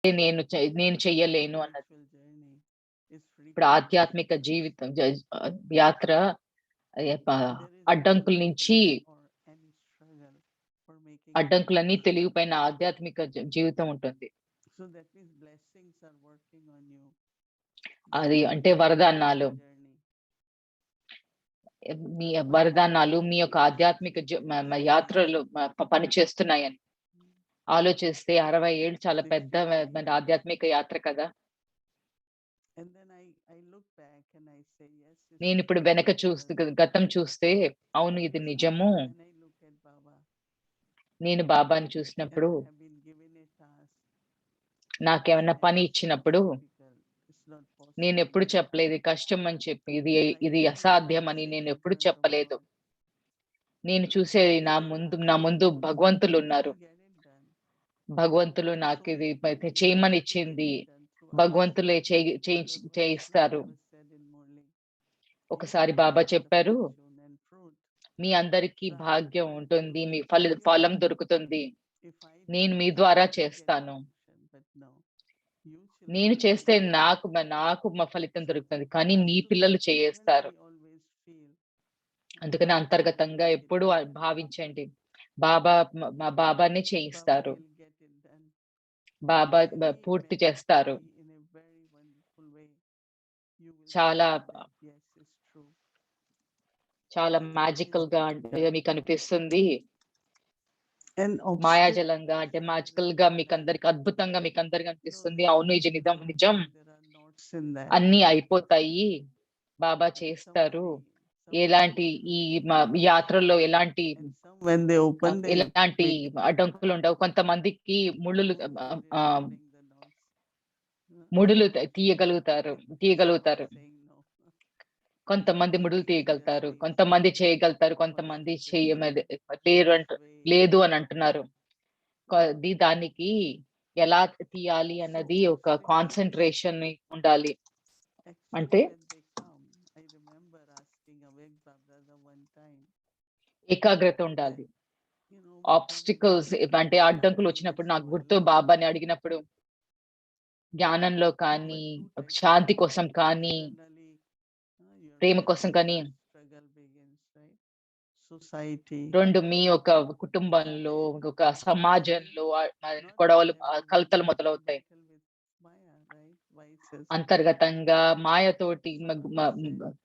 నేను చెయ్యలేను అన్నది. spiritual journey is free ఇప్పుడు from ఆధ్యాత్మిక obstacles. జీవితం యాత్ర ప There is no అడ్డంకుల నుంచి hindrance or any struggle for making అడ్డంకులన్నీ progress. తొలగిపోయిన ఆధ్యాత్మిక జీవితం ఉంటుంది. So that means blessings are working on you అది during అంటే your వరదానాలు. spiritual journey. మీ వరదానాలు మీ యొక్క ఆధ్యాత్మిక యాత్రలు పని చేస్తున్నాయని ఆలోచిస్తే 60 ఏళ్ళు చాలా పెద్ద ఆధ్యాత్మిక యాత్ర కదా! And then I look back and I say, yes, it's నేనిప్పుడు true వెనక చూస్తే because గతం చూస్తే అవును ఇది నిజము. when I look at Baba నేను బాబాని and చూసినప్పుడు I have been given a task, నాకేమన్నా I పని never say ఇచ్చినప్పుడు it's difficult, it's not నేనెప్పుడు possible. చెప్పలేదు కష్టం అని చెప్పి. ఇది I ఇది see the అసాధ్యం అని unseen నేనెప్పుడు agent of చెప్పలేదు. God. నేను చూసేది He will నా ask ముందు you, he భగవంతులున్నారు. will get it done. భగవంతులు So నాకిది he will be చేయమని able to get ఇచ్చింది. it done through us. భగవంతులే Because once చేయిస్తారు. Baba said in Murli, ఒకసారి everybody బాబా has the చెప్పారు, fortune and fruit. మీ అందరికీ So I have భాగ్యం told ఉంటుంది. you, me you will ఫలం get it. దొరుకుతుంది. If I do నేను it, మీ ద్వారా you will get చేస్తాను. function. But no, you children నేను will చేస్తే get it. నాకు ఫలితం దొరుకుతుంది. కానీ మీ పిల్లలు చేస్తారు. Internally always feel అందుకని Baba will అంతర్గతంగా make it ఎప్పుడు happen. భావించండి. బాబా మా బాబానే Baba చేయిస్తారు. will get it done Baba very పూర్తి చేస్తారు. magically in a very wonderful way. You will చాలా feel that yes, it's true. చాలా It is మ్యాజికల్‌గా difficult. మీకనిపిస్తుంది. And obstacles మాయాజాలంగా అంటే are మ్యాజికల్‌గా there, మీకందరికి అద్భుతంగా మీకందరికి no, అనిపిస్తుంది. there అవును are ఇది నిజం no, నిజం. there are notes in that. అన్నీ అయిపోతాయి. బాబా And చేస్తారు. somebody ఎలాంటి ఈ యాత్రలో ఎలాంటి and some when they open they ఎలాంటి make it అడ్డంకులు ఉండవు. కొంతమందికి ముళ్ళులు oh, they are ఆహ్, opening the notes. ముడులు Some తీయగలుగుతారు. are saying no. కొంతమంది ముడులు Just తీయగలుగుతారు. they కొంతమంది say చేయగలుగుతారు. first కొంతమంది step is లేరు this way. లేదు అని అంటున్నారు. దానికి ఎలా తీయాలి So అన్నది ఒక obstacles కాన్సంట్రేషన్ ఉండాలి. అంటే actually when they come, I remember asking Avek Babrada one time ఏకాగ్రత that ఉండాలి. whatever ఆబ్స్టికల్స్ అంటే అడ్డంకులు happening in వచ్చినప్పుడు this నాకు గుర్తు world, బాబాని అడిగినప్పుడు జ్ఞానంలో కానీ, but two types of శాంతి కోసం people కానీ, internally. You're Prema right. కోసం కానీ Struggle begins, right? Society. 2 మీ యొక్క కుటుంబంలో, ఒక సమాజంలో Not గొడవలు internally, కలతలు you are in మొదలవుతాయి. battle with Maya, right? Vices. అంతర్గతంగా మాయతోటి So I said,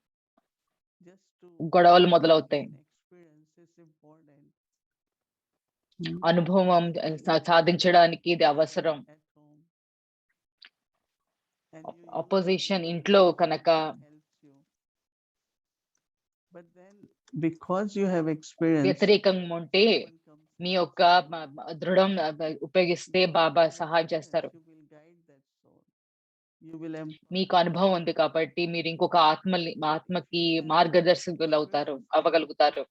just to గొడవలు మొదలవుతాయి. gain experience is important. అనుభవం సాధించడానికి ఇది అవసరం. At home, and you use opposition the ఇంట్లో tools కనుక that helps you. But then, because you have experience, వ్యతిరేకంగా ఉంటే someone comes మీ and యొక్క asks you, దృఢం ఉపయోగిస్తే because you బాబా have సహాయం చేస్తారు. experience, you will guide that soul. You will empower మీకు అనుభవం ఉంది కాబట్టి మీరు ఇంకొక ఆత్మకి if you have మార్గదర్శకులు అవుతారు, experience, అవ్వగలుగుతారు.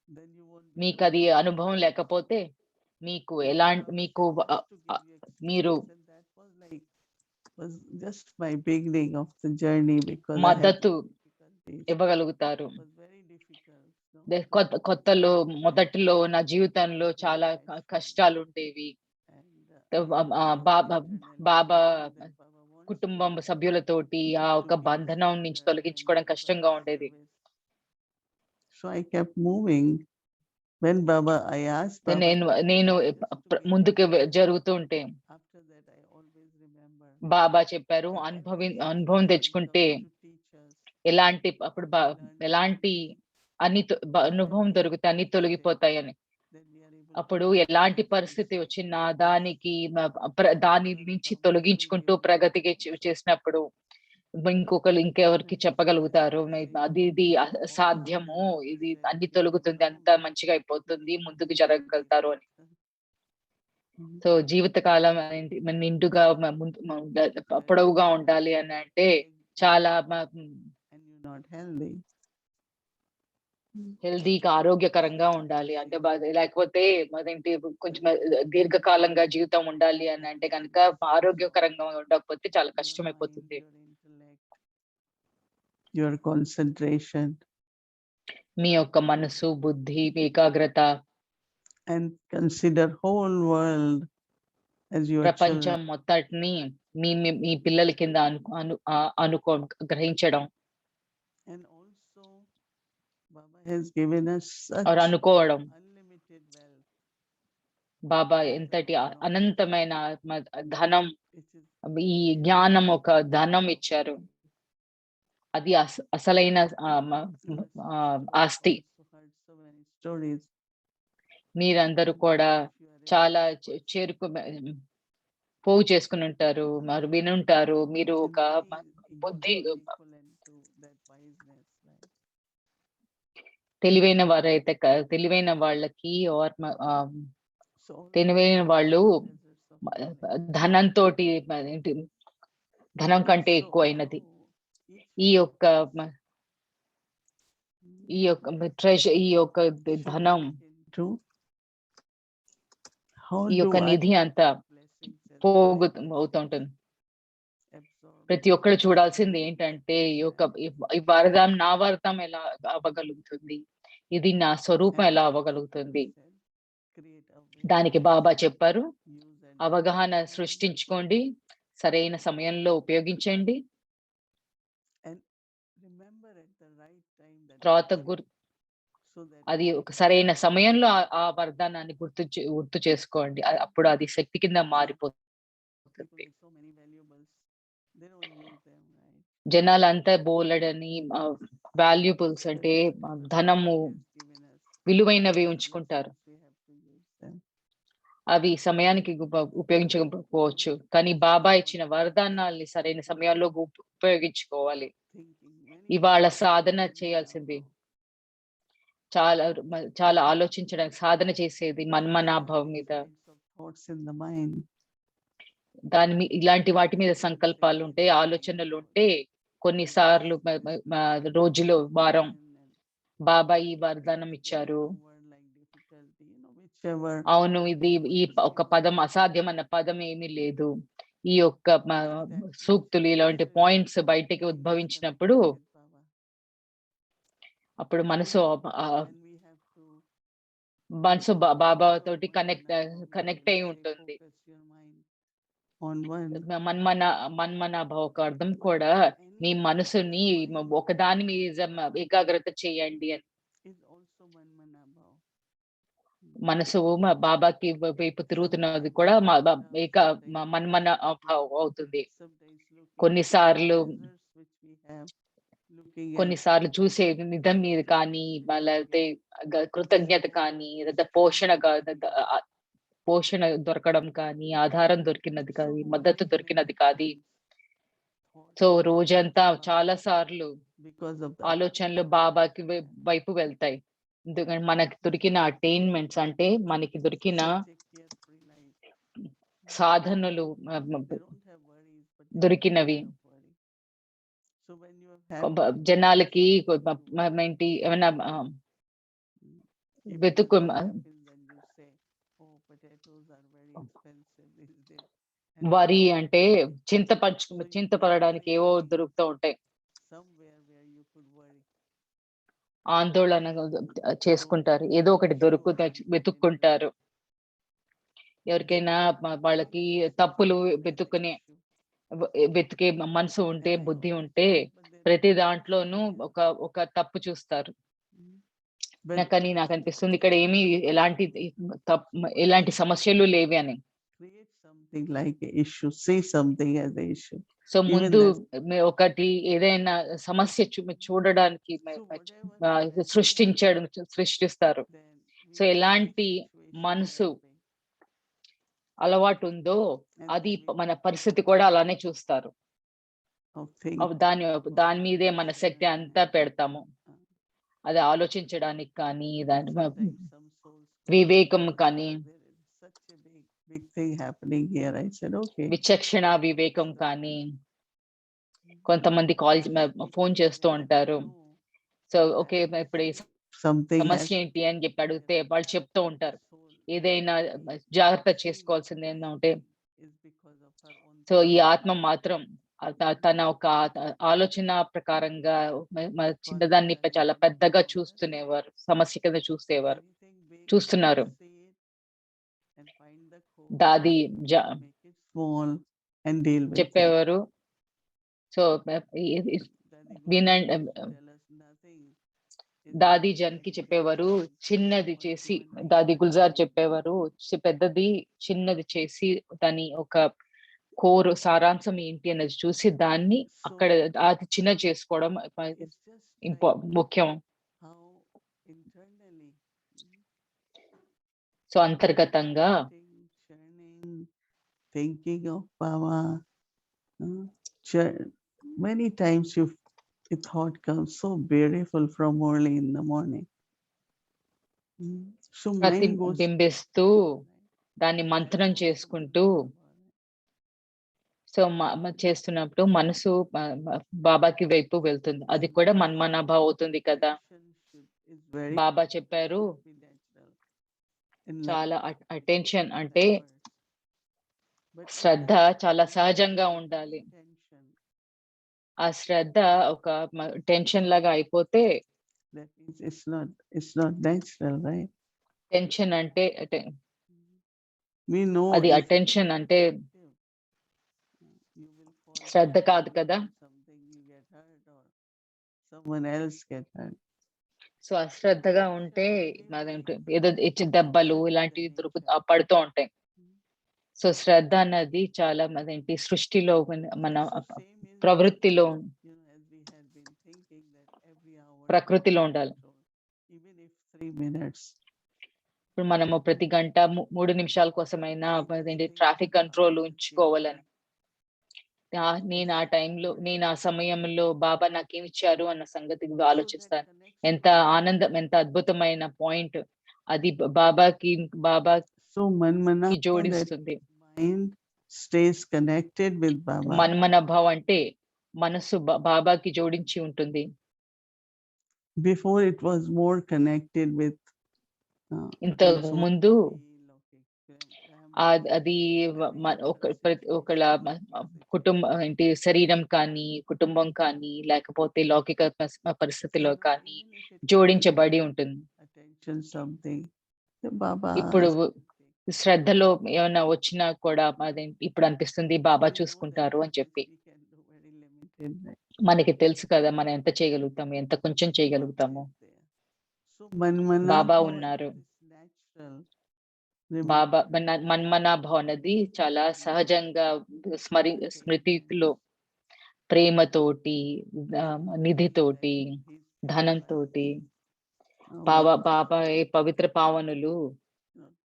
then you won't be మీకు అది afraid. అనుభవం లేకపోతే మీకు So మీకు Baba said, just to give you మీరు experience, and that was just my beginning of the journey because I had మద్దతు difficulties. ఇవ్వగలుగుతారు. It was very difficult. No? కొత్తలో మొదటిలో నా జీవితంలో చాలా కష్టాలు ఉండేవి. And I felt Baba internally Baba strong that Baba wants కుటుంబం me సభ్యులతోటి ఆ to ఒక be బంధనం నుంచి stronger తొలగించుకోవడం and give కష్టంగా Baba ఉండేది. service. So I kept moving. When Baba, I asked Baba నేను just to be ముందుకు జరుగుతూ ఉంటే after that I always remember బాబా చెప్పారు, that అనుభవం every experience తెచ్చుకుంటే comes to teach us. ఎలాంటి అప్పుడు We learn ఎలాంటి everything. అన్ని అనుభవం Whatever దొరికితే అన్ని happens today, తొలగిపోతాయని. then we are able to అప్పుడు learn ఎలాంటి lessons. పరిస్థితి వచ్చినా దానికి దాని Because నుంచి someone will తొలగించుకుంటూ give you ప్రగతికి lessons. చేసినప్పుడు ఇంకెవరికి And this is why చెప్పగలుగుతారు, I say అది ఇది all సాధ్యము, masters have ఇది said అన్ని in తొలగుతుంది, Gurukul, అంతా మంచిగా అయిపోతుంది, ముందుకు జరగగలుగుతారు అని. సో జీవితకాలం నిండుగా పొడవుగా ఉండాలి అని అంటే చాలా and you're not healthy. హెల్తీగా ఆరోగ్యకరంగా ఉండాలి. అంటే లేకపోతే అదేంటి కొంచెం దీర్ఘకాలంగా జీవితం ఉండాలి అని అంటే గనుక ఆరోగ్యకరంగా ఉండకపోతే చాలా Your mind, కష్టమైపోతుంది. your intellect, your concentration, మీ యొక్క మనసు, బుద్ధి, ఏకాగ్రత and consider whole world as your children. ప్రపంచం మొత్తటిని మీ పిల్లల కింద గ్రహించడం And also, Baba has given us such ఆర్ అనుకోవడం. unlimited wealth, బాబా ఎంతటి అనంతమైన ధనం, which is ఈ జ్ఞానం ఒక ధనం ఇచ్చారు. అది అసలైన ఆస్తి. so many stories. మీరందరూ కూడా చాలా పోగు చేసుకుని ఉంటారు, మరి వినుంటారు. మీరు ఒక బుద్ధి తెలివైన వారైతే తెలివైన వాళ్ళకి తెలివైన వాళ్ళు ధనంతో ధనం కంటే ఎక్కువైనది. ఈ యొక్క ట్రెజర్, ఈ యొక్క ధనం, ఈ యొక్క నిధి అంతా పోగు అవుతుంటుంది. ప్రతి ఒక్కరు చూడాల్సింది ఏంటంటే ఈ వరదం నా వరదం ఎలా అవ్వగలుగుతుంది, ఇది నా స్వరూపం ఎలా అవ్వగలుగుతుంది. దానికి బాబా చెప్పారు, అవగాహన సృష్టించుకోండి, సరైన సమయంలో ఉపయోగించండి. తర్వాత అది ఒక సరైన సమయంలో ఆ వరదానాన్ని గుర్తు చేసుకోండి. అప్పుడు అది శక్తి కింద మారిపోతుంది. జనాలంతా బోలెడని వాల్యుబుల్స్ అంటే ధనము విలువైనవి ఉంచుకుంటారు. అవి సమయానికి ఉపయోగించకపోవచ్చు, కానీ బాబా ఇచ్చిన వరదానాల్ని సరైన సమయంలో ఉపయోగించుకోవాలి. ఇవాళ సాధన చేయాల్సింది చాలా చాలా ఆలోచించడానికి, సాధన చేసేది మన్మనాభావం మీద, ఇలాంటి వాటి మీద సంకల్పాలు ఉంటే, ఆలోచనలు ఉంటే, కొన్నిసార్లు రోజులో వారం బాబా ఈ వరదానం ఇచ్చారు. అవును, ఇది ఈ ఒక పదం అసాధ్యం అన్న పదం ఏమీ లేదు. ఈ యొక్క సూక్తులు ఇలాంటి పాయింట్స్ బయటికి ఉద్భవించినప్పుడు అప్పుడు మనసు బాబా తోటి కనెక్ట్ అయి ఉంటుంది. మన్మనాభావ ఒక అర్థం కూడా మీ మనసుని ఒకదాని మీద ఏకాగ్రత చేయండి అని. మనసు బాబాకి వైపు తిరుగుతున్నది కూడా మన్మనాభావం అవుతుంది. కొన్నిసార్లు చూసే నిధం మీద కానీ, లేకపోతే కృతజ్ఞత కానీ, లేదా పోషణ దొరకడం కానీ, ఆధారం దొరికినది కాదు, మద్దతు దొరికినది కాదు. సో రోజంతా చాలా సార్లు ఆలోచనలు బాబాకి వైపు వెళ్తాయి. ఎందుకంటే మనకి దొరికిన అటైన్మెంట్స్, అంటే మనకి దొరికిన సాధనలు దొరికినవి జనాలకి ఏంటి ఏమైనా వరి అంటే చింతపడడానికి ఏవో దొరుకుతూ ఉంటాయి. ఆందోళన చేసుకుంటారు, ఏదో ఒకటి వెతుక్కుంటారు. ఎవరికైనా వాళ్ళకి తప్పులు వెతికే మనసు ఉంటే, బుద్ధి ఉంటే, ప్రతి దాంట్లోనూ ఒక తప్పు చూస్తారు. కానీ నాకు అనిపిస్తుంది ఇక్కడ ఏమి ఎలాంటి సమస్యలు లేవి అని. సో ముందు ఒకటి ఏదైనా సమస్య చూడడానికి సృష్టిస్తారు. సో ఎలాంటి మనసు అలవాటు ఉందో అది మన పరిస్థితి కూడా అలానే చూస్తారు. దాని మీదే మన శక్తి అంతా పెడతాము. అది ఆలోచించడానికి కానీ, దాని వివేకం కానీ, విచక్షణ వివేకం కానీ. కొంతమంది ఫోన్ చేస్తూ ఉంటారు. సో ఓకే, ఇప్పుడు సమస్య ఏంటి అని చెప్పి అడిగితే వాళ్ళు చెప్తూ ఉంటారు, ఏదైనా జాగ్రత్త చేసుకోవాల్సింది ఏంటంటే, సో ఈ ఆత్మ మాత్రం తన ఒక ఆలోచన ప్రకారంగా చిన్నదాన్ని చాలా పెద్దగా చూస్తున్నారు. దాది make it small and deal with it. చెప్పేవారు. సో Daddy వినండి. Gopal used to tell us nothing is దాది more జన్కి like చెప్పేవారు, what చిన్నది one చేసి, human being దాది can గుల్జార్ do. చెప్పేవారు, పెద్దది చిన్నది చేసి దాని ఒక కోర్ సారాంశం ఏంటి అనేది చూసి దాన్ని అక్కడ అది చిన్న చేసుకోవడం It's just like ముఖ్యం. how internally సో అంతర్గతంగా sitting, churning, thinking of Baba. Many times a thought comes so beautiful from early in the morning. So mind goes ప్రతిబింబిస్తూ దాన్ని మంత్రం చేసుకుంటూ సో చేస్తున్నప్పుడు మనసు బాబాకి వైపు వెళ్తుంది. అది కూడా మన్మనాభావ అవుతుంది కదా. బాబా చెప్పారు చాలా అటెన్షన్ అంటే శ్రద్ధ చాలా సహజంగా ఉండాలి. ఆ శ్రద్ధ ఒక టెన్షన్ లాగా అయిపోతే it's not natural, right? Tension అంటే We know అది అటెన్షన్ అంటే శ్రద్ధ కాదు కదా. Someone else get hurt. So అశ్రద్ధగా ఉంటే ఏదో దెబ్బలు ఇలాంటివి పడుతూ ఉంటాయి. సో శ్రద్ధ అన్నది చాలా అదేంటి సృష్టిలో మన ప్రవృత్తిలో ప్రకృతిలో ఉండాలి. ఇప్పుడు మనము ప్రతి గంట 3 నిమిషాల కోసమైనా ట్రాఫిక్ కంట్రోల్ ఉంచుకోవాలని నేను ఆ టైంలో నేను ఆ సమయంలో బాబా నాకేమిచ్చారు అన్న సంగతి ఆలోచిస్తాను. ఎంత ఆనందం, ఎంత అద్భుతమైన పాయింట్ అది బాబాకి జోడిస్తుంది. మన్మనాభావ్ అంటే మనసు బాబాకి జోడించి ఉంటుంది. Before it was more connected with ఇంతకు ముందు అది ఒకళ్ళ కుటుంబం ఏంటి శరీరం కానీ కుటుంబం కానీ లేకపోతే లౌకిక పరిస్థితిలో కానీ జోడించబడి ఉంటుంది. ఇప్పుడు శ్రద్ధలో ఏమైనా వచ్చినా కూడా అదే ఇప్పుడు అనిపిస్తుంది బాబా చూసుకుంటారు అని చెప్పి. మనకి తెలుసు కదా మనం ఎంత చేయగలుగుతాము, ఎంత కొంచెం చేయగలుగుతాము. బాబా ఉన్నారు. బాబా మన్మనాభావ్ అనేది చాలా సహజంగా స్మృతిలో ప్రేమతోటి, నిధితోటి, ధనంతోటి బాబా పవిత్ర పావనులు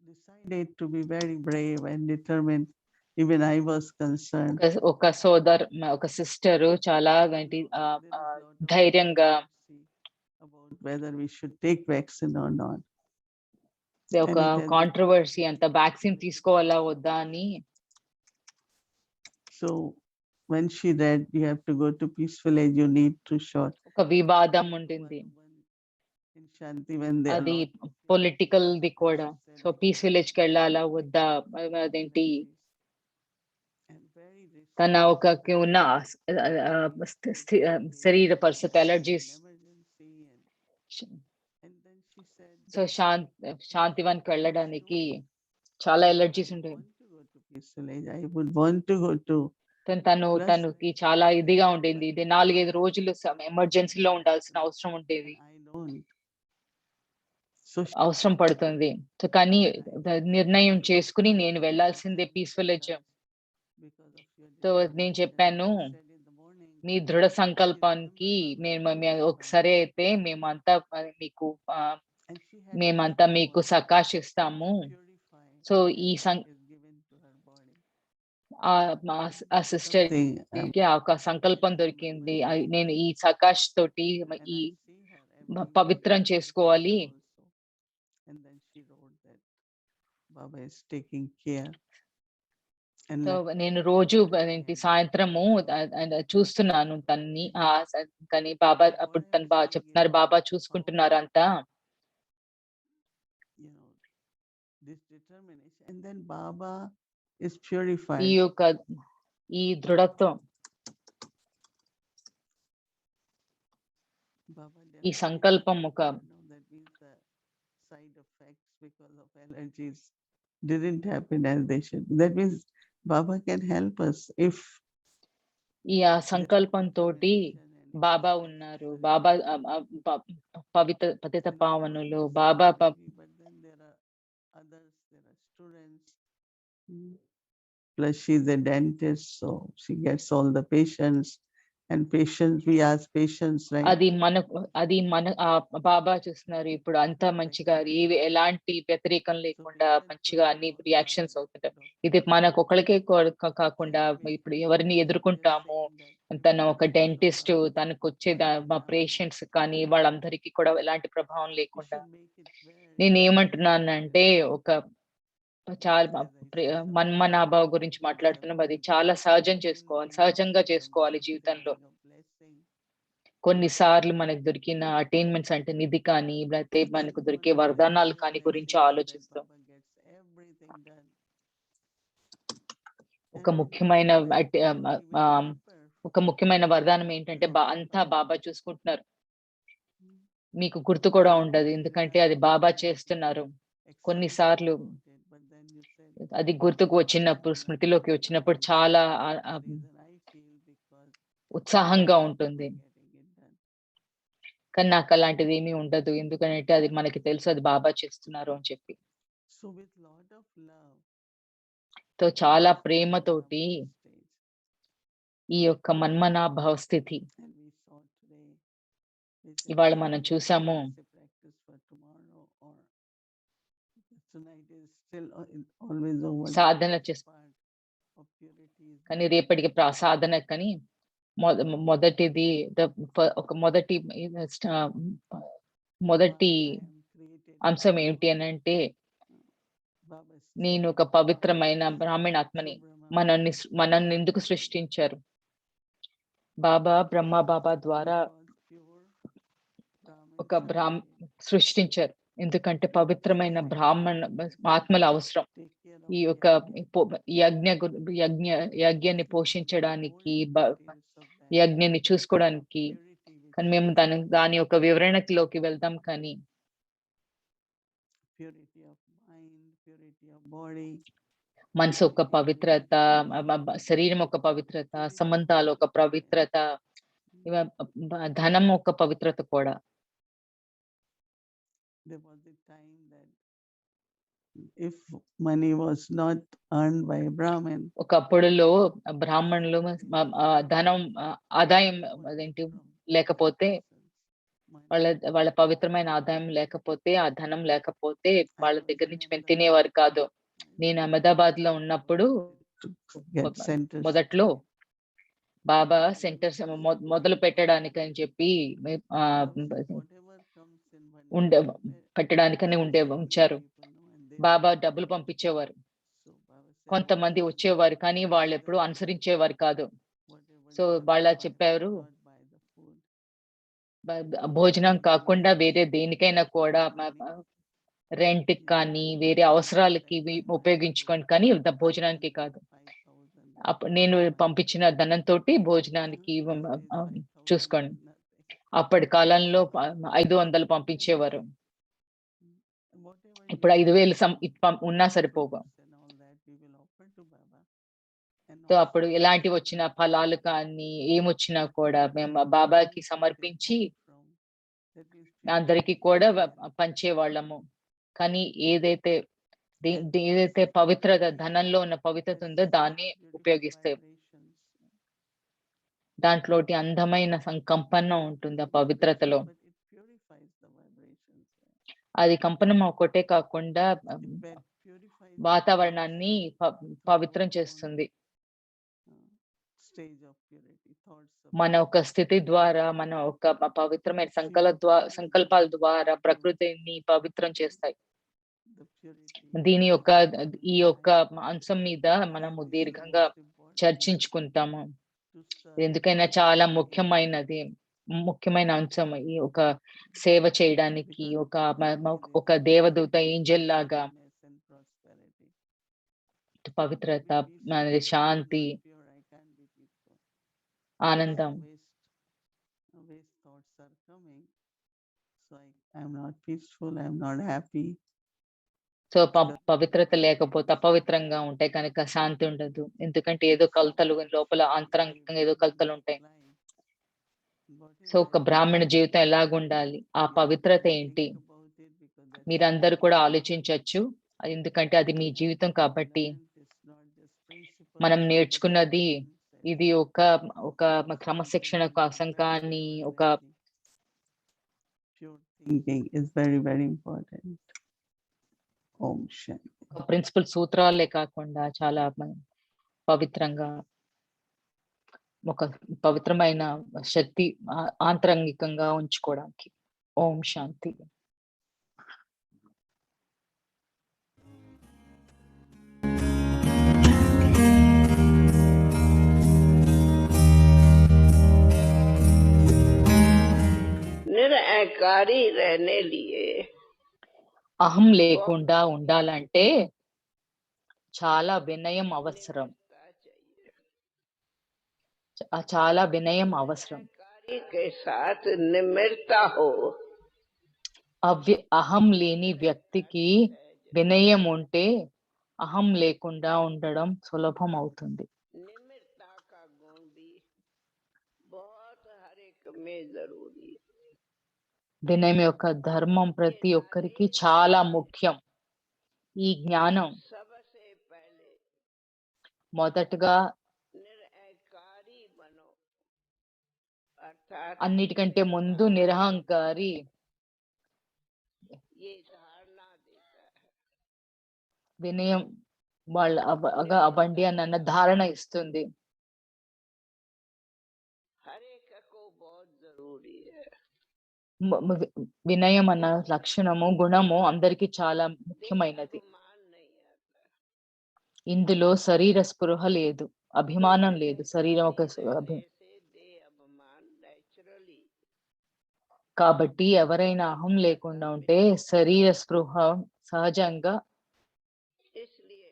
decided to be very brave and determined. Even I was concerned. ఒక సిస్టర్ చాలా ధైర్యంగా about whether we should take vaccine or not. ఒక కాంట్రవర్సీ అంత వ్యాక్సిన్ తీసుకోవాలా వద్దా అని. So when she read you have to go to Peace Village, you need to shot. ఒక వివాదం ఉంటుంది. అది పొలిటికల్ ది కూడా. సో పీస్ విలేజ్ కి వెళ్ళాలా వద్దా అదేంటి తన ఒక ఉన్న శరీర పరిస్థితి అలర్జీస్. సో శాంతివన్కి వెళ్ళడానికి చాలా ఎలర్జీస్ ఉంటాయి. తనకి చాలా ఇదిగా ఉండేది. ఇది 4-5 రోజులు ఎమర్జెన్సీలో ఉండాల్సిన అవసరం ఉండేది, అవసరం పడుతుంది. సో కానీ నిర్ణయం చేసుకుని నేను వెళ్ళాల్సిందే పీస్ విలేజ్. సో నేను చెప్పాను మీ దృఢ సంకల్పానికి మేము ఒకసారి అయితే మేమంతా మీకు సకాశిస్తాము. సో ఈ ఆ సిస్టర్ కి ఒక సంకల్పం దొరికింది. నేను ఈ సకాష్ తోటి ఈ పవిత్రం చేసుకోవాలి. నేను రోజు సాయంత్రము చూస్తున్నాను తన్ని. కానీ బాబా అప్పుడు తను చెప్తున్నారు బాబా చూసుకుంటున్నారు అంతా. ఈ యొక్క ఈ దృఢత్వం, ఈ సంకల్పం ఒక didn't happen as they should. That means Baba can help us if ఈ ఆ సంకల్పంతోటి బాబా ఉన్నారు. బాబా పతిత పావనులు బాబా but then there are others, there are students. Plus she's a dentist, so she gets all the patients. And patients, we ask patients, right? అది మన బాబా చూస్తున్నారు. ఇప్పుడు అంతా మంచిగా ఎలాంటి వ్యతిరేకం లేకుండా మంచిగా అన్ని రియాక్షన్స్ అవుతుంటాయి. ఇది మనకు ఒకళ్ళకే కాకుండా ఇప్పుడు ఎవరిని ఎదుర్కొంటామో తను ఒక డెంటిస్ట్ తనకొచ్చే మా పేషెంట్స్ కానీ వాళ్ళందరికీ కూడా ఎలాంటి ప్రభావం లేకుండా నేనేమంటున్నానంటే ఒక చాలా మన్మనాభావ గురించి మాట్లాడుతున్నాం. అది చాలా సహజంగా చేసుకోవాలి జీవితంలో. కొన్నిసార్లు మనకు దొరికిన అటైన్మెంట్స్ అంటే నిధి కానీ, లేతే మనకు దొరికే వరదానాలు కానీ గురించి ఆలోచిస్తాం. ఒక ముఖ్యమైన ఒక ముఖ్యమైన వరదానం ఏంటంటే అంతా బాబా చూసుకుంటున్నారు. మీకు గుర్తు కూడా ఉండదు. ఎందుకంటే అది బాబా చేస్తున్నారు. కొన్నిసార్లు అది గుర్తుకు వచ్చినప్పుడు, స్మృతిలోకి వచ్చినప్పుడు చాలా ఉత్సాహంగా ఉంటుంది. కానీ నాకు అలాంటిది ఏమీ ఉండదు. ఎందుకంటే అది మనకి తెలుసు అది బాబా చేస్తున్నారు అని చెప్పి. చాలా ప్రేమతోటి ఈ యొక్క మన్మనాభావ స్థితి ఇవాళ మనం చూసాము. సాధన కానీ రేపటికి సాధన కానీ మొదటిది ఒక మొదటి అంశం ఏమిటి అని అంటే నేను ఒక పవిత్రమైన బ్రాహ్మణాత్మని. మనల్ని ఎందుకు సృష్టించారు? బాబా బ్రహ్మ బాబా ద్వారా ఒక సృష్టించారు. ఎందుకంటే పవిత్రమైన ఆత్మల అవసరం. ఈ యొక్క యజ్ఞాన్ని పోషించడానికి, యజ్ఞాన్ని చూసుకోవడానికి. కానీ మేము దాని యొక్క వివరణలోకి వెళ్దాం. కానీ మనసు ఒక పవిత్రత, శరీరం ఒక పవిత్రత, సంబంధాలు ఒక పవిత్రత, ధనం ఒక పవిత్రత కూడా. If money was not earned by a Brahmin, ఒకప్పుడులో బ్రాహ్మణులు ధనం ఆదాయం అదేంటి లేకపోతే వాళ్ళ పవిత్రమైన ఆదాయం లేకపోతే, ఆ ధనం లేకపోతే వాళ్ళ దగ్గర నుంచి మేము తినేవారు కాదు. నేను అహ్మదాబాద్ లో ఉన్నప్పుడు మొదట్లో బాబా సెంటర్స్ మొదలు పెట్టడానికి అని చెప్పి పెట్టడానికని ఉంచారు. బాబా డబ్బులు పంపించేవారు. కొంతమంది వచ్చేవారు కానీ వాళ్ళు ఎప్పుడు అనుసరించేవారు కాదు. సో వాళ్ళ చెప్పారు భోజనం కాకుండా వేరే దేనికైనా కూడా రెంట్ కానీ వేరే అవసరాలకి ఉపయోగించుకోండి కానీ భోజనానికి కాదు. నేను పంపించిన ధనంతో భోజనానికి చూసుకోండి. అప్పటి కాలంలో 500 పంపించేవారు. ఇప్పుడు 5,000 ఉన్నా సరిపోవు. సో అప్పుడు ఎలాంటి వచ్చిన ఫలాలు కానీ ఏమొచ్చినా కూడా మేము బాబాకి సమర్పించి అందరికీ కూడా పంచేవాళ్ళము. కానీ ఏదైతే పవిత్రత, ధనంలో ఉన్న పవిత్రత ఉందో దాన్ని ఉపయోగిస్తే దాంట్లోటి అందమైన సంకంపనం ఉంటుంది. ఆ పవిత్రతలో అది కంపనం ఒకటే కాకుండా వాతావరణాన్ని పవిత్రం చేస్తుంది. మన ఒక స్థితి ద్వారా, మన ఒక పవిత్రమైన సంకల్పాల ద్వారా ప్రకృతిని పవిత్రం చేస్తాయి. ఈ యొక్క అంశం మీద మనము దీర్ఘంగా చర్చించుకుంటాము. ఎందుకైనా చాలా ముఖ్యమైన అంశం. ఈ ఒక సేవ చేయడానికి ఒక దేవదూత ఏంజెల్ లాగా పవిత్రత, శాంతి, ఆనందం. I'm not peaceful, I'm not happy. So పవిత్రత లేకపోతే అపవిత్రంగా ఉంటే కనుక శాంతి ఉండదు. ఎందుకంటే ఏదో కలతలు లోపల అంతరంగంగా ఏదో కలతలు ఉంటాయి. సో ఒక బ్రాహ్మణ జీవితం ఎలాగుండాలి? ఆ పవిత్రత ఏంటి? మీరందరూ కూడా ఆలోచించొచ్చు. ఎందుకంటే అది మీ జీవితం కాబట్టి. మనం నేర్చుకున్నది ఇది ఒక క్రమశిక్షణ కోసం కానీ ఒక pure thinking is very, very important. Om Shanti. Principle సూత్రాలే కాకుండా చాలా పవిత్రంగా ఒక పవిత్రమైన శక్తి ఆంతరంగికంగా ఉంచుకోవడానికి. ఓం శాంతి. निरअहंकारी रहने लिए అహం లేకుండా ఉండాలంటే చాలా వినయం అవసరం. చాలా వినయం అవసరం. निरअहंकारी के साथ निमिरता हो అహం లేని వ్యక్తికి వినయం ఉంటే అహం లేకుండా ఉండడం సులభం అవుతుంది. निमिरता का गुण भी बहुत हर एक में जरूरी है. వినయం యొక్క ధర్మం ప్రతి ఒక్కరికి చాలా ముఖ్యం. ఈ జ్ఞానం सबसे पहले మొదటగా निरअहंकारी बनो अर्थात అన్నిటికంటే ముందు నిరహంకారి ये धारणा देता है. వినయం వాళ్ళ అవ్వండి అన్న ధారణ ఇస్తుంది. हर एक को बहुत जरूरी है. వినయం అన్న లక్షణము గుణము అందరికీ చాలా ముఖ్యమైనది. अभिमान नहीं आता. ఇందులో శరీర స్పృహ లేదు, అభిమానం లేదు. శరీరం ఒక ऐसे दे अभिमान नेचुरली కాబట్టి ఎవరైనా అహం లేకుండా ఉంటే శరీర స్పృహ సహజంగా इसलिए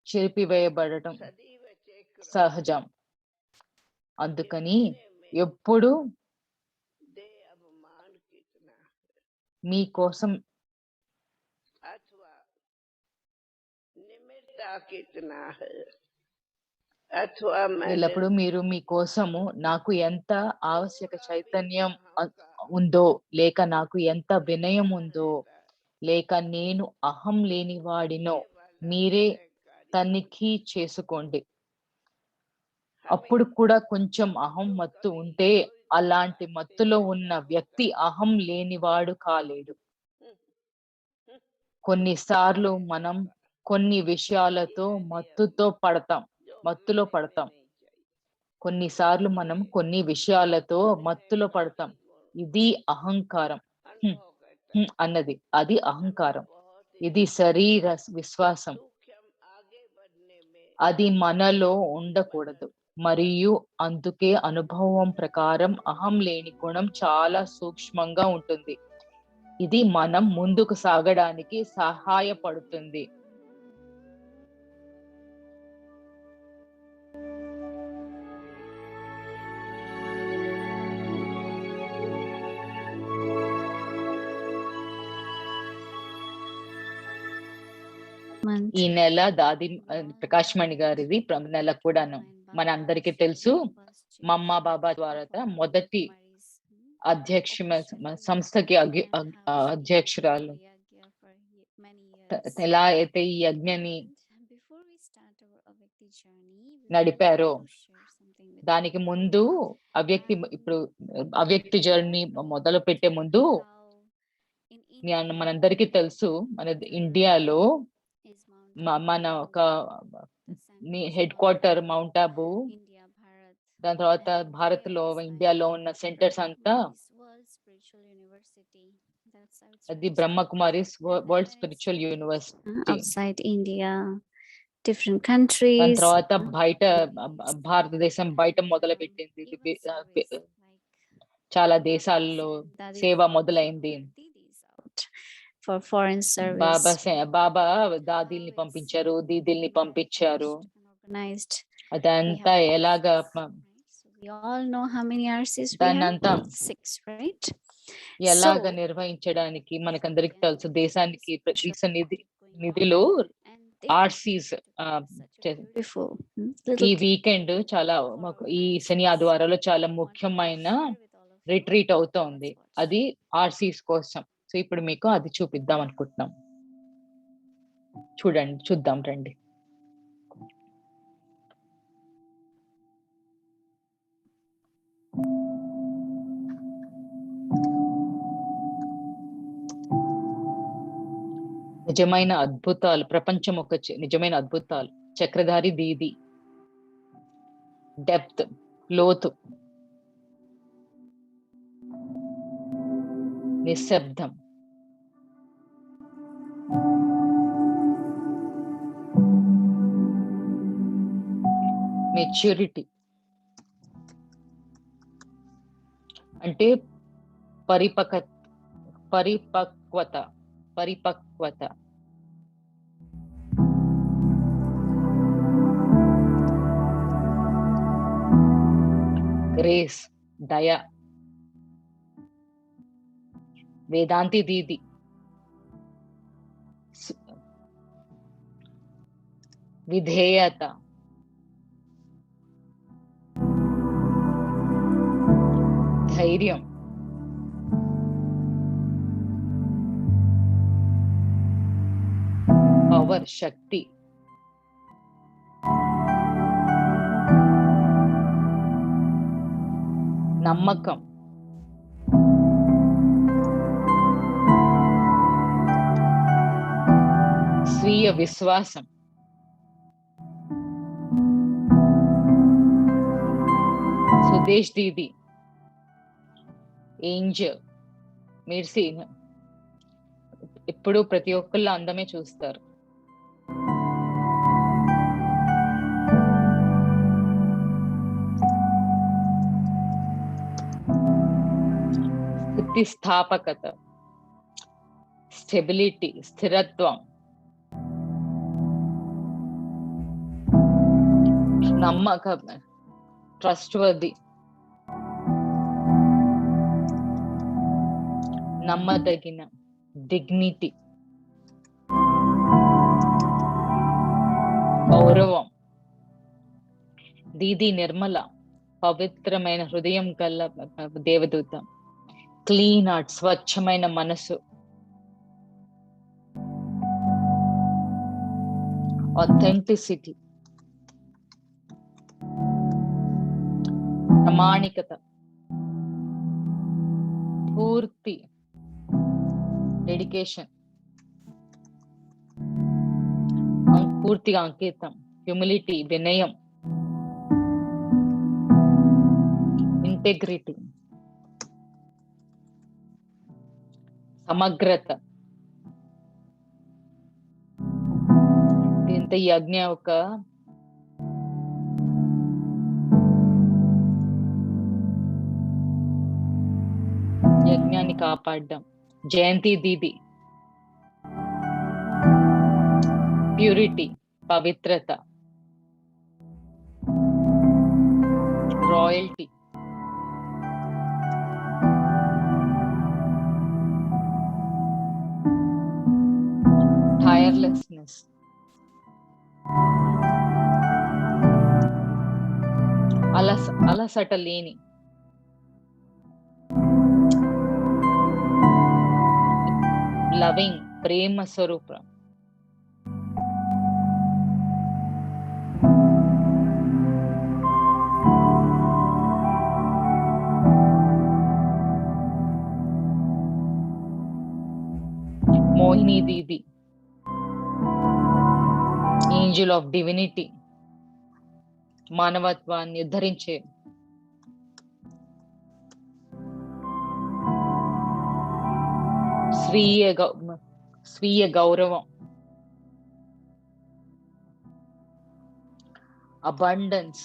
చెరిపివేయబడటం सदैव चेक करो సహజం. అందుకని ఎప్పుడు दे अभिमान कितना మీకోసం अथवा निमित्ता कितना है अथवा ఎల్లప్పుడు మీరు మీకోసము నాకు ఎంత ఆవశ్యక చైతన్యం ఉందో, లేక నాకు ఎంత వినయం ఉందో, లేక నేను అహం లేని వాడినో మీరే తనిఖీ చేసుకోండి. అప్పుడు కూడా కొంచెం అహం మత్తు ఉంటే అలాంటి మత్తులో ఉన్న వ్యక్తి అహం లేనివాడు కాలేడు. కొన్నిసార్లు మనం కొన్ని విషయాలతో మత్తులో పడతాం. కొన్నిసార్లు మనం కొన్ని విషయాలతో మత్తులో పడతాం. ఇది అహంకారం అన్నది. అది అహంకారం. ఇది శరీర విశ్వాసం. అది మనలో ఉండకూడదు. మరియు అందుకే అనుభవం ప్రకారం అహం లేని గుణం చాలా సూక్ష్మంగా ఉంటుంది. ఇది మనం ముందుకు సాగడానికి సహాయపడుతుంది. ఈ నెల దాది ప్రకాష్ మణి గారిది నెల కూడాను మన అందరికీ తెలుసు. మమ్మా బాబా ద్వారా మొదటి సంస్థకి అధ్యక్షురాలు. ఎలా అయితే ఈ యజ్ఞని నడిపారో దానికి ముందు ఇప్పుడు అవ్యక్తి జర్నీ మొదలు పెట్టే ముందు మనందరికీ తెలుసు మన ఇండియాలో మన ఒక హెడ్ క్వార్టర్ మౌంట్ ఆబు, దాని తర్వాత భారత్ లో ఇండియాలో ఉన్న సెంటర్స్ అంతా అది Brahma Kumaris world spiritual university. Different countries. దాని తర్వాత బయట భారతదేశం బయట మొదలు పెట్టింది. చాలా దేశాల్లో సేవ మొదలైంది. For foreign service. బాబా దాదీల్ని పంపించారు, దీదీల్ని పంపించారు. అదంతా ఎలాగా We all know how many RCs we దాన్నంతా have? 6, right? ఎలాగ నిర్వహించడానికి మనకందరికి తెలుసు దేశానికి ప్రత్యేక నిధిలో ఆర్సీస్ ఈ వీకెండ్ చాలా ఈ శని ఆదివారాల్లో చాలా ముఖ్యమైన రిట్రీట్ అవుతోంది. అది ఆర్సీస్ కోసం. సో ఇప్పుడు మీకు అది చూపిద్దాం అనుకుంటున్నాం. చూద్దాం రండి. నిజమైన అద్భుతాలు, ప్రపంచం ఒక నిజమైన అద్భుతాలు. చక్రధారి దీది, డెప్త్, లోతు, నిశ్శబ్దం, మెచ్యూరిటీ అంటే పరిపక్వత, గ్రేస్, దయ, వేదాంతి దీది విధేయత, ధైర్యం, పవర్, శక్తి, నమ్మకం, స్వీయ విశ్వాసం, సుదేశ్ దీది ఏంజల్, మెర్సీ. ఎప్పుడు ప్రతి ఒక్కళ్ళు అందమే చూస్తారు. స్థితిస్థాపకత, స్టెబిలిటీ, స్థిరత్వం, నమ్మకం, ట్రస్ట్వర్ది, నమ్మదగిన, డిగ్నిటీ, గౌరవం. దీది నిర్మల, పవిత్రమైన హృదయం గల దేవదూత, క్లీన్ హార్ట్, స్వచ్ఛమైన మనసు, ఆథెంటిసిటీ, ప్రామాణికత, పూర్తి డెడికేషన్, పూర్తిగా అంకితం, హ్యూమిలిటీ, వినయం, ఇంటెగ్రిటీ, సమగ్రత. దీంతో ఈ యజ్ఞ ఒక యజ్ఞాన్ని కాపాడడం. జయంతి దీది ప్యూరిటీ, పవిత్రత, రాయల్టీ, టైర్లెస్నెస్, అలసట లేని, లవింగ్, ప్రేమ స్వరూపం, మోహిని దీది ఏంజల్ ఆఫ్ డివినిటీ, మానవత్వాన్ని ఉద్ధరించే స్వీయ గౌరవం, అబండెన్స్,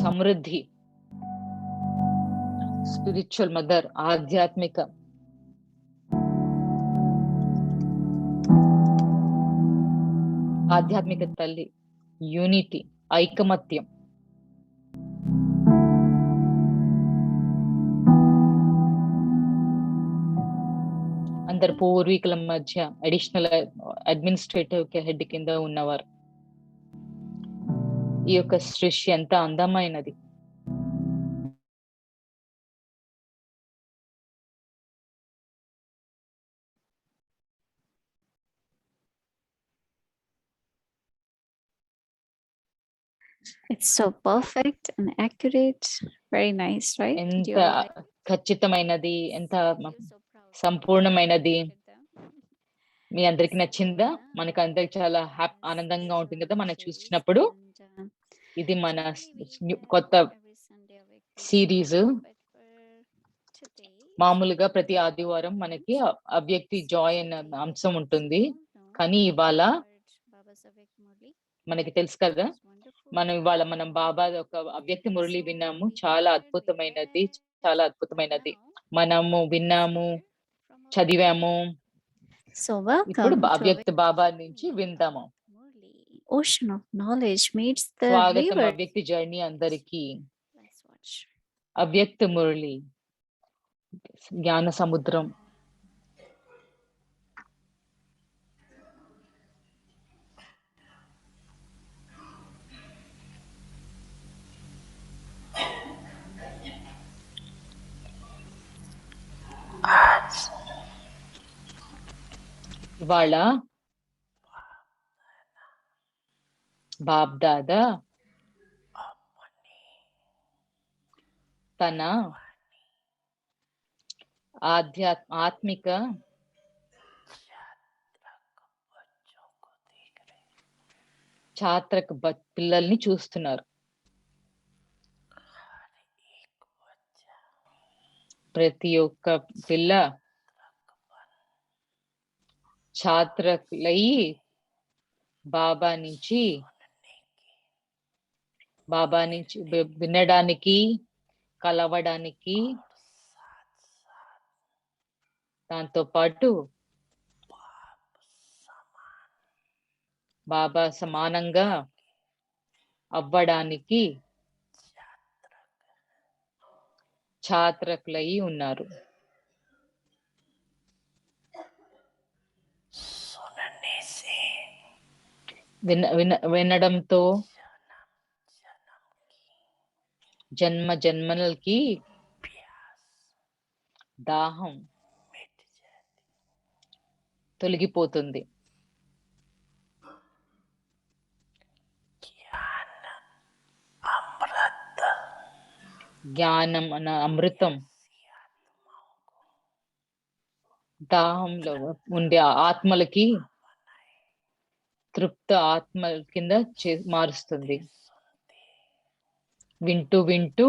సమృద్ధి, స్పిరిచువల్ మదర్, ఆధ్యాత్మిక, తల్లి, యూనిటీ, ఐకమత్యం, అందరు పూర్వీకుల మధ్య అడిషనల్ అడ్మినిస్ట్రేటివ్ హెడ్ కింద ఉన్నవారు. ఈ యొక్క సృష్టి ఎంత అందమైనది. It's so perfect and accurate. Very nice, right? Do ఎంత you all like it? ఖచ్చితమైనది, ఎంత Feel so proud to సంపూర్ణమైనది. look at them. మీ అందరికి నచ్చిందా? మనకు అందరికి చాలా ఆనందంగా ఉంటుంది కదా మనం చూసినప్పుడు. And, ఇది మన generally we కొత్త have every Sunday a weekly series. but for today, మామూలుగా ప్రతి ఆదివారం మనకి అవ్యక్తి జాయ్ అనే అంశం ఉంటుంది. కానీ ఇవాళ Baba's Avek Murli మనకి తెలుసు కదా, was wonderful. మనం బాబా ఒక అవ్యక్తి మురళి విన్నాము. చాలా అద్భుతమైనది, చాలా అద్భుతమైనది. మనము విన్నాము, చదివాము. So ఇప్పుడు welcome to అవ్యక్త Avek బాబా నుంచి విందాము. Murli. Ocean of knowledge meets the స్వాగతం river. అవ్యక్తి జర్నీ అందరికి. Let's watch. అవ్యక్త మురళి, జ్ఞాన సముద్రం. ఇవాళ బాబ్ దాదా తన ఆత్మిక ఛాత్రక పిల్లల్ని చూస్తున్నారు. ప్రతి ఒక్క పిల్ల ఛాత్రకులై బాబా నుంచి వినడానికి, కలవడానికి, దాంతో పాటు బాబా సమానంగా అవ్వడానికి ఛాత్రకులై ఉన్నారు. వినడంతో జన్మ జన్మలకి దాహం తొలగిపోతుంది. జ్ఞానం అన్న అమృతం దాహంలో ఉండే ఆత్మలకి తృప్త ఆత్మ కింద మారుస్తుంది. వింటూ వింటూ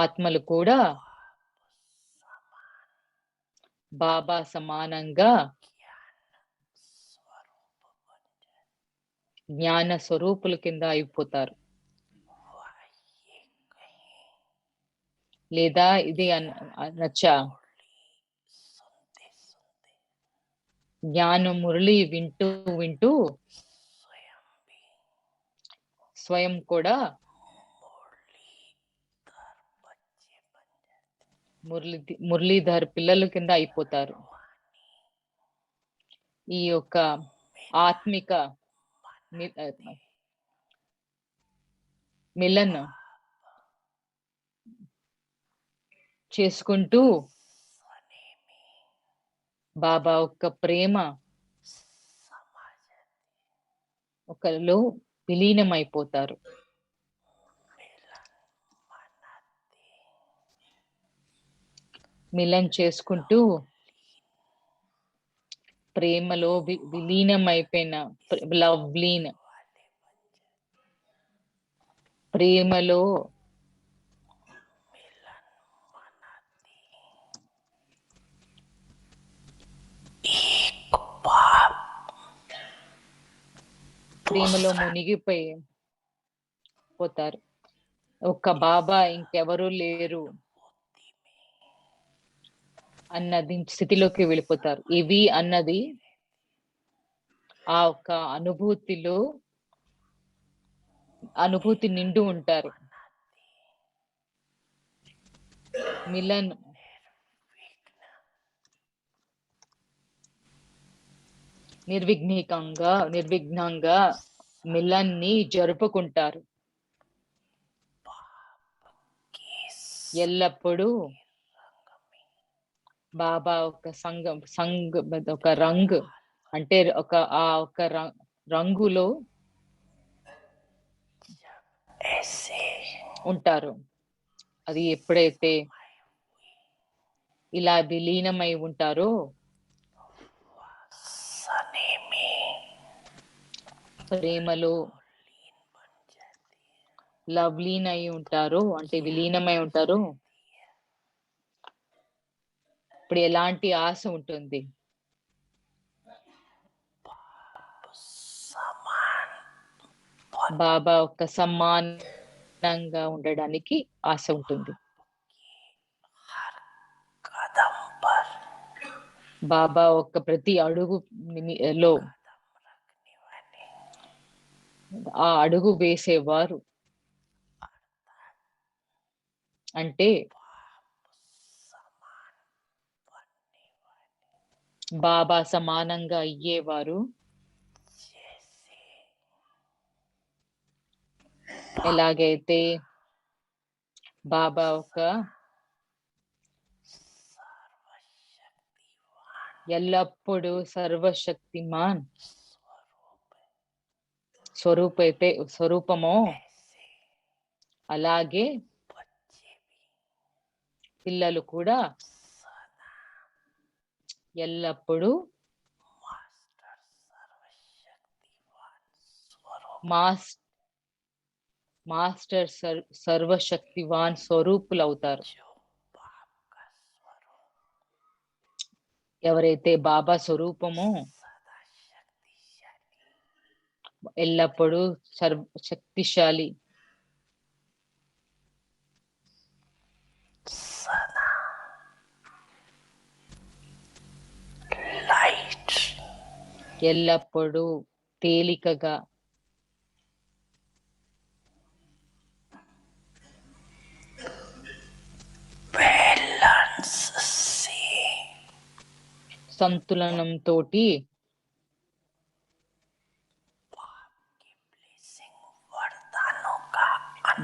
ఆత్మలు కూడా బాబా సమానంగా జ్ఞాన స్వరూపుల కింద అయిపోతారు. లేదా ఇది నచ్చా జ్ఞాన మురళి వింటూ వింటూ స్వయం కూడా మురళీధర్ పిల్లల కింద అయిపోతారు. ఈ యొక్క ఆత్మిక మిలన్ చేసుకుంటూ బాబా యొక్క ప్రేమ ఒకరిలో విలీనమైపోతారు. మిలన్ చేసుకుంటూ ప్రేమలో విలీనమైపోయిన లవ్ లీన్ ప్రేమలో మునిగిపోయి పోతారు. ఒక్క బాబా ఇంకెవరూ లేరు అన్నది స్థితిలోకి వెళ్ళిపోతారు. ఇవి అన్నది ఆ ఒక్క అనుభూతి నిండు ఉంటారు. మిలన్ నిర్విఘ్నంగా మిలన్ని జరుపుకుంటారు. ఎల్లప్పుడూ బాబా ఒక రంగ్ అంటే ఒక రంగులో ఉంటారు. అది ఎప్పుడైతే ఇలా విలీనమై ఉంటారో ప్రేమలో లవ్లీన్ అయి ఉంటారు, అంటే విలీనమై ఉంటారు. ఇప్పుడు ఎలాంటి ఆశ ఉంటుంది? బాబా ఒక సమానంగా ఉండడానికి ఆశ ఉంటుంది. బాబా ఒక ప్రతి అడుగులో ఆ అడుగు వేసేవారు అంటే బాబా సమానంగా అయ్యేవారు. ఎలాగైతే బాబా ఒక ఎల్లప్పుడూ సర్వశక్తిమాన్ స్వరూపమో అలాగే పిల్లలు కూడా ఎల్లప్పుడూ మాస్టర్ సర్వశక్తివాన్ స్వరూపులు అవుతారు. ఎవరైతే బాబా స్వరూపమో ఎల్లప్పుడూ శక్తిశాలి, ఎల్లప్పుడూ తేలికగా, సంతులనంతోటి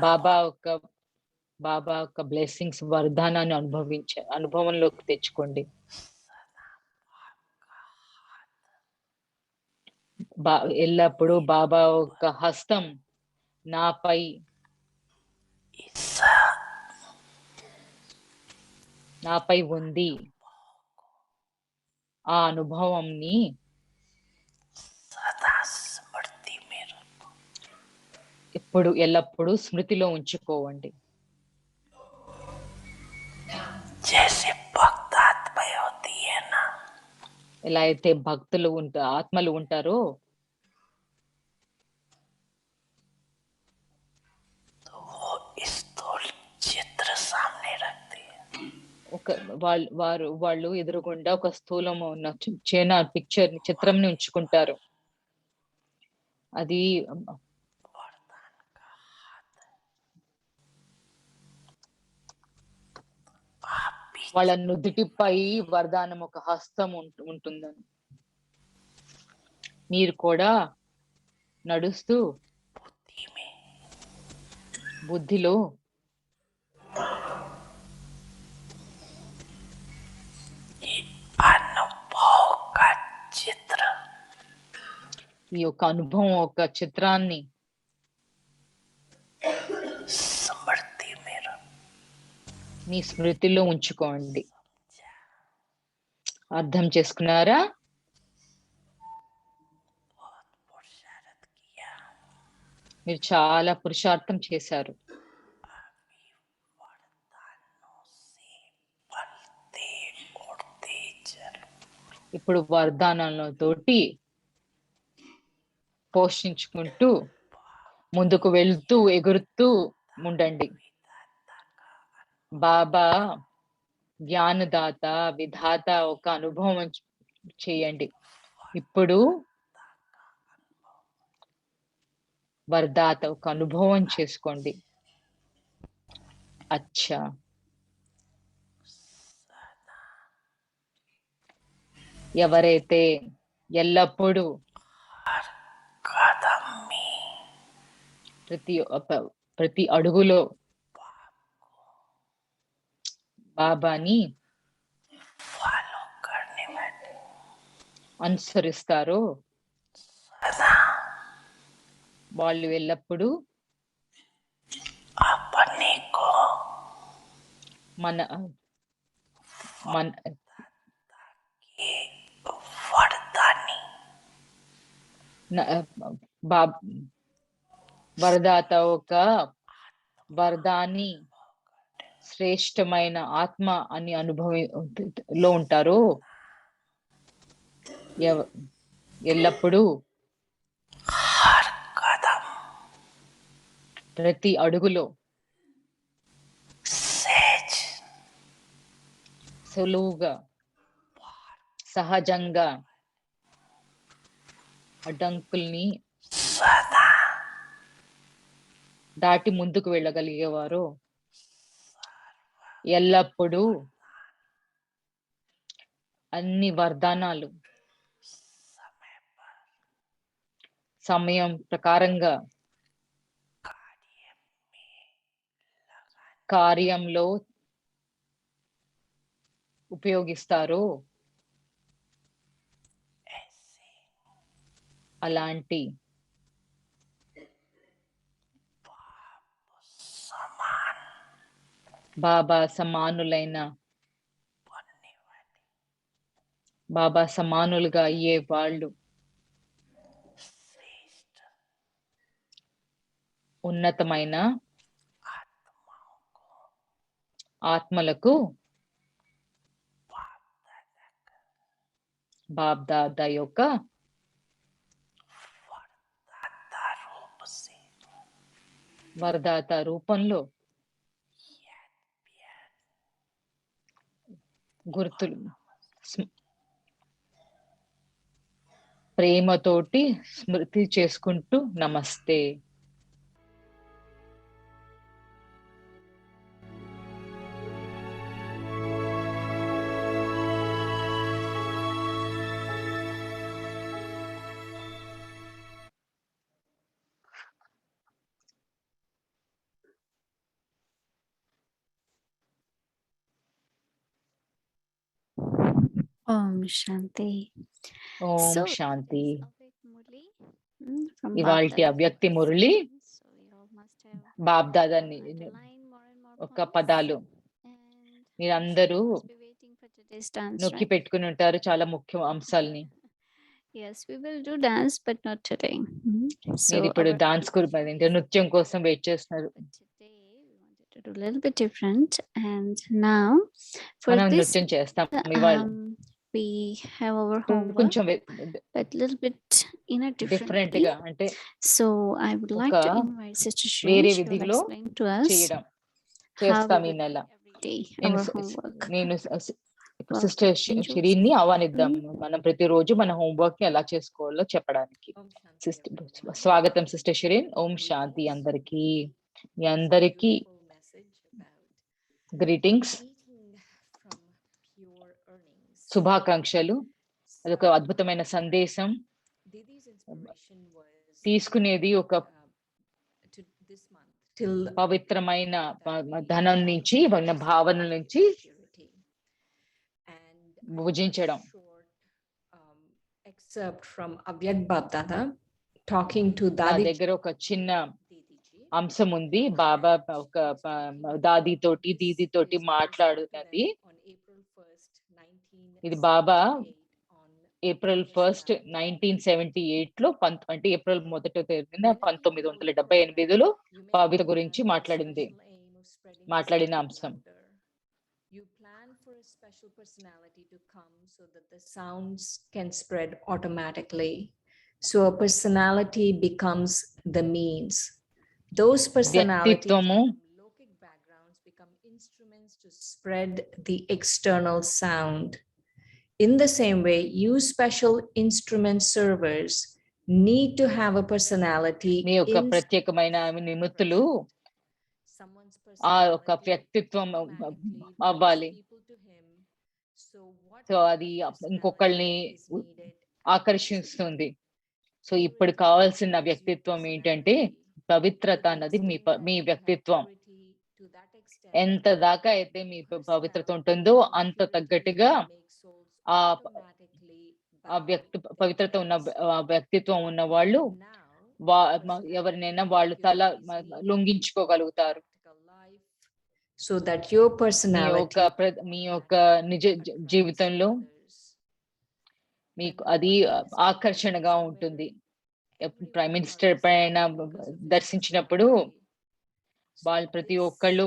బాబా ఒక బ్లెస్సింగ్స్ వరదానాన్ని అనుభవంలోకి తెచ్చుకోండి. ఎల్లప్పుడూ బాబా ఒక హస్తం నాపై ఉంది. ఆ అనుభవంని ఎల్లప్పుడూ స్మృతిలో ఉంచుకోవండి. ఎలా అయితే భక్తులు ఆత్మలు ఉంటారో వాళ్ళు ఎదురుగుండా ఒక స్థూలము ఉన్న చిత్రం ని ఉంచుకుంటారు. అది వాళ్ళ నుదుటిపై వరదానం ఒక హస్తం ఉంటుందని. మీరు కూడా నడుస్తూ బుద్ధిలో ఈ యొక్క అనుభవం ఒక చిత్రాన్ని మీ స్మృతిలో ఉంచుకోండి. అర్థం చేసుకున్నారా? మీరు చాలా పురుషార్థం చేశారు. ఇప్పుడు వరదానాలతోటి పోషించుకుంటూ ముందుకు వెళ్తూ ఎగురుతూ ఉండండి. బాబా జ్ఞానదాత, విధాత ఒక అనుభవం చేయండి. ఇప్పుడు వరదాత ఒక అనుభవం చేసుకోండి. అచ్చా, ఎవరైతే ఎల్లప్పుడూ ప్రతి అడుగులో బాబాని అనుసరిస్తారో వాళ్ళు ఎల్లప్పుడూ మన మన వరదాత ఒక వరదాన్ని శ్రేష్టమైన ఆత్మ అని అనుభవంలో ఉంటారు ఎల్లప్పుడూ ప్రతి అడుగులో సులువుగా సహజంగా అడ్డంకుల్ని దాటి ముందుకు వెళ్ళగలిగేవారు ఎల్లప్పుడూ అన్ని వరదానాలు సమయం ప్రకారంగా కార్యంలో ఉపయోగిస్తారు అలాంటి బాబా సమానులుగా అయ్యే వాళ్ళు ఉన్నతమైన ఆత్మలకు బాబ్దాదా యొక్క వరదాత రూపంలో గుర్తులు ప్రేమతోటి స్మృతి చేసుకుంటూ నమస్తే. Om Shanti. Om So, Shanti. this Avyak Murli, from ఇవాల్టి Bapdada అవ్యక్తి Murali sessions. So you all must have బాబ్దాదాని underlined more and more ఒక points. పదాలు And I'm sure మీరందరూ you must be waiting for today's dance, నొక్కి right? పెట్టుకుని ఉంటారు చాలా ముఖ్య అంశాలని. Yes, we will do dance, but not today. So మీరు ఇప్పుడు our డాన్స్ గురించి నృత్యం కోసం వెయిట్ చేస్తున్నారు. but today we wanted to do a little bit different, and now for మనం this నృత్యం చేస్తాం ఇవాళ we have our homework, కొంచెం but a little bit in a different different way. గా అంటే So I would like ఒక to invite Sister Shri. వేరే She will విధిలో explain to us చేయడం how చేస్తాం we ఈ will నెల. do every day నేను our homework. నేను Welcome, సిస్టర్ angels. షిరీన్ని ఆహ్వానిద్దాం. మనం ప్రతిరోజు మన హోంవర్క్ ని ఎలా చేసుకోవాలో చెప్పడానికి. స్వాగతం సిస్టర్ షిరీన్. ఓం శాంతి అందరికి. మీ అందరికి గ్రీటింగ్స్, శుభాకాంక్షలు. అదొక అద్భుతమైన సందేశం. తీసుకునేది ఒక పవిత్రమైన ధనం నుంచి, భావన నుంచి భుజించడం. Excerpt from Avyak Bapdada talking to నా Dadi. దగ్గర ఒక చిన్న అంశం ఉంది. బాబా ఒక దాది తోటి దీది తోటి మాట్లాడుతున్నది. ఇది బాబా ఏప్రిల్ 1, 1978 లో అంటే ఏప్రిల్ 1వ తేదీన 1978లో పవిత్ర గురించి మాట్లాడిన అంశం. You plan for a special personality to come so that the sounds can spread automatically. So a personality becomes the means. Those personalities from lokic backgrounds become instruments to spread the external sound. In the same way, you special instrument servers need to have a personality. మీ యొక్క ప్రత్యేకమైన నిమిత్తులు ఆ ఒక వ్యక్తిత్వం అవ్వాలి. So అది ఇంకొకళ్ళని ఆకర్షిస్తుంది. So ఇప్పుడు కావాల్సిన వ్యక్తిత్వం ఏంటంటే పవిత్రత అన్నది మీ వ్యక్తిత్వం. ఎంత దాకా అయితే మీ పవిత్రత ఉంటుందో అంత తగ్గట్టుగా ఆ పవిత్రత ఉన్న వ్యక్తిత్వం ఉన్న వాళ్ళు ఎవరినైనా వాళ్ళు తల లొంగించుకోగలుగుతారు. So that your personality మీ యొక్క నిజ జీవితంలో మీకు అది ఆకర్షణగా ఉంటుంది. ప్రైమ్ మినిస్టర్ పైన దర్శించినప్పుడు వాళ్ళు ప్రతి ఒక్కళ్ళు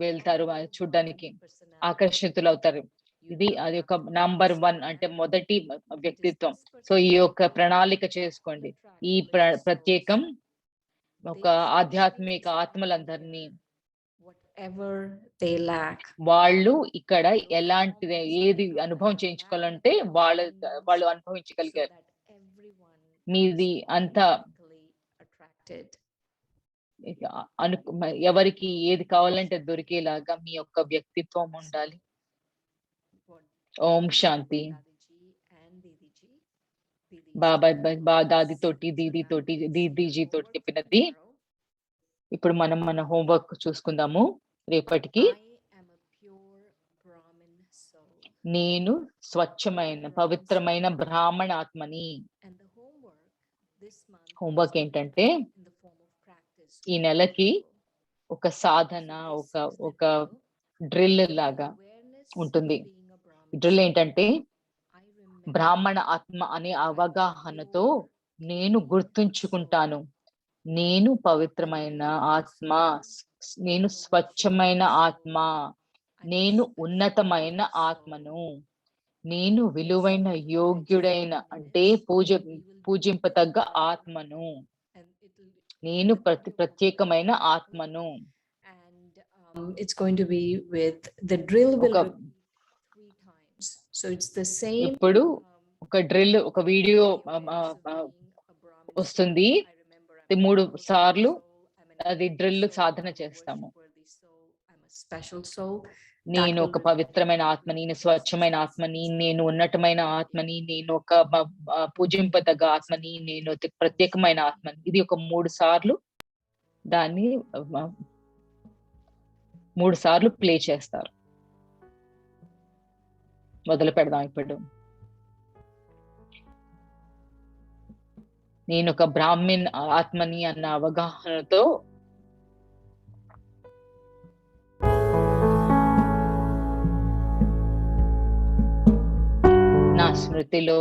వెళ్తారు చూడ్డానికి, ఆకర్షితులవుతారు. అది ఒక నంబర్ 1 అంటే మొదటి వ్యక్తిత్వం. సో ఈ యొక్క ప్రణాళిక చేసుకోండి. ఈ ప్రత్యేకం ఒక ఆధ్యాత్మిక ఆత్మలందరినీ whatever they lack, వాళ్ళు ఇక్కడ ఎలాంటిది ఏది అనుభవం చేయించుకోవాలంటే వాళ్ళు అనుభవించగలిగారు. మీది అంతా ఎవరికి ఏది కావాలంటే దొరికేలాగా మీ యొక్క వ్యక్తిత్వం ఉండాలి. ఓం శాంతి. బాబా దాది తోటి దీదీజీ తోటి చెప్పినది. ఇప్పుడు మనం మన హోంవర్క్ చూసుకుందాము రేపటికి. నేను స్వచ్ఛమైన పవిత్రమైన బ్రాహ్మణ ఆత్మని. హోంవర్క్ ఏంటంటే ఈ నెలకి ఒక సాధన, ఒక డ్రిల్ లాగా ఉంటుంది. డ్రిల్ ఏంటంటే బ్రాహ్మణ ఆత్మ అనే అవగాహనతో నేను గుర్తుంచుకుంటాను, నేను పవిత్రమైన ఆత్మ, నేను స్వచ్ఛమైన ఆత్మ, నేను ఉన్నతమైన ఆత్మను, నేను విలువైన యోగ్యుడైన అంటే పూజింపతగ్గ ఆత్మను, నేను ప్రత్యేకమైన ఆత్మను. It's going to be with the drill will repeat 3 times. So it's the same. ఇప్పుడు ఒక డ్రిల్, ఒక వీడియో వస్తుంది. 3 సార్లు అది డ్రిల్ సాధన చేస్తాము. నేను ఒక పవిత్రమైన ఆత్మని, నేను స్వచ్ఛమైన ఆత్మని, నేను ఉన్నతమైన ఆత్మని, నేను ఒక పూజింపదగ్గ ఆత్మని, నేను ప్రత్యేకమైన ఆత్మని. ఇది ఒక 3 సార్లు దాన్ని 3 సార్లు ప్లే చేస్తారు. మొదలు పెడదాం ఇప్పుడు. నేను ఒక బ్రాహ్మణ్ ఆత్మని అన్న అవగాహనతో నా స్మృతిలో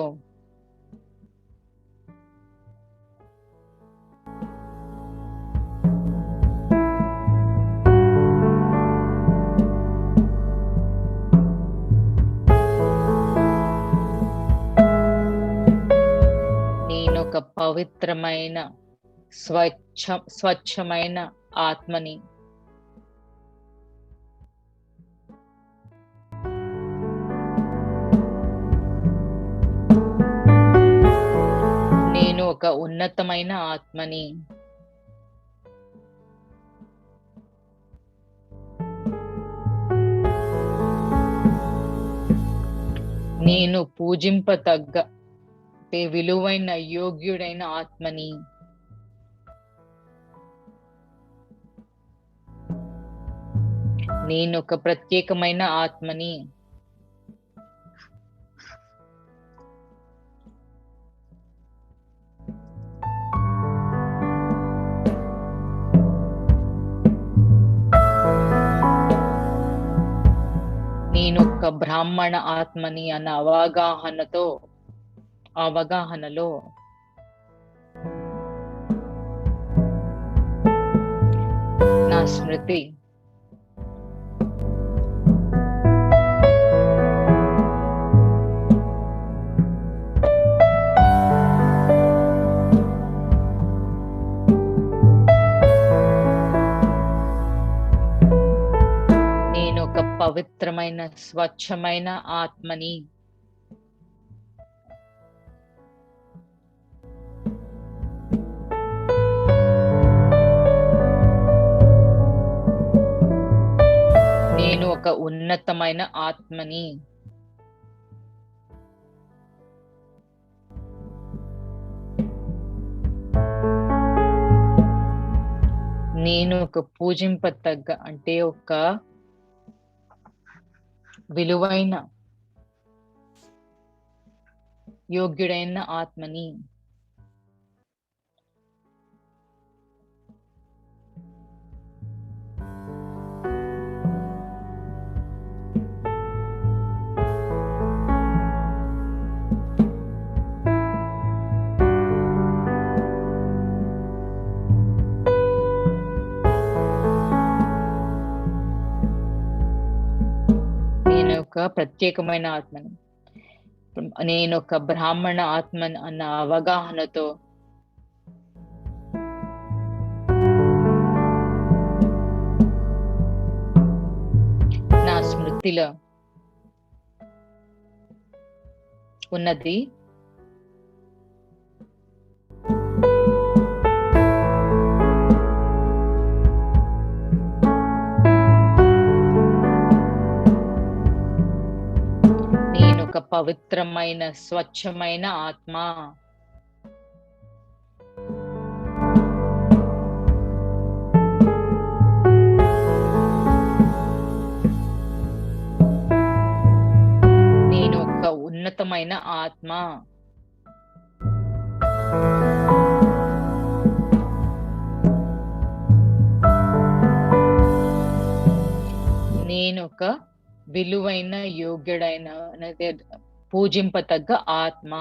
నేను ఒక పవిత్రమైన స్వచ్ఛమైన ఆత్మని. నేను ఒక ఉన్నతమైన ఆత్మని. నేను పూజింపతగ్గ విలువైన యోగ్యుడైన ఆత్మని. నేను ఒక ప్రత్యేకమైన ఆత్మని. నేను ఒక బ్రాహ్మణ ఆత్మని అన్న అవగాహనలో నా స్మృతి నేను ఒక పవిత్రమైన స్వచ్ఛమైన ఆత్మని. నేను ఒక ఉన్నతమైన ఆత్మని. నేను ఒక పూజింపతగ్గ అంటే ఒక విలువైన యోగ్యుడైన ఆత్మని. నేను ఒక ప్రత్యేకమైన ఆత్మని, నేను ఒక బ్రాహ్మణ ఆత్మ అన్న అవగాహనతో నా స్మృతిలో ఉన్నది నేను ఒక పవిత్రమైన స్వచ్ఛమైన ఆత్మ. నేను ఒక ఉన్నతమైన ఆత్మ. నేను ఒక విలువైన యోగ్యుడైన పూజింపతగ్గ ఆత్మ.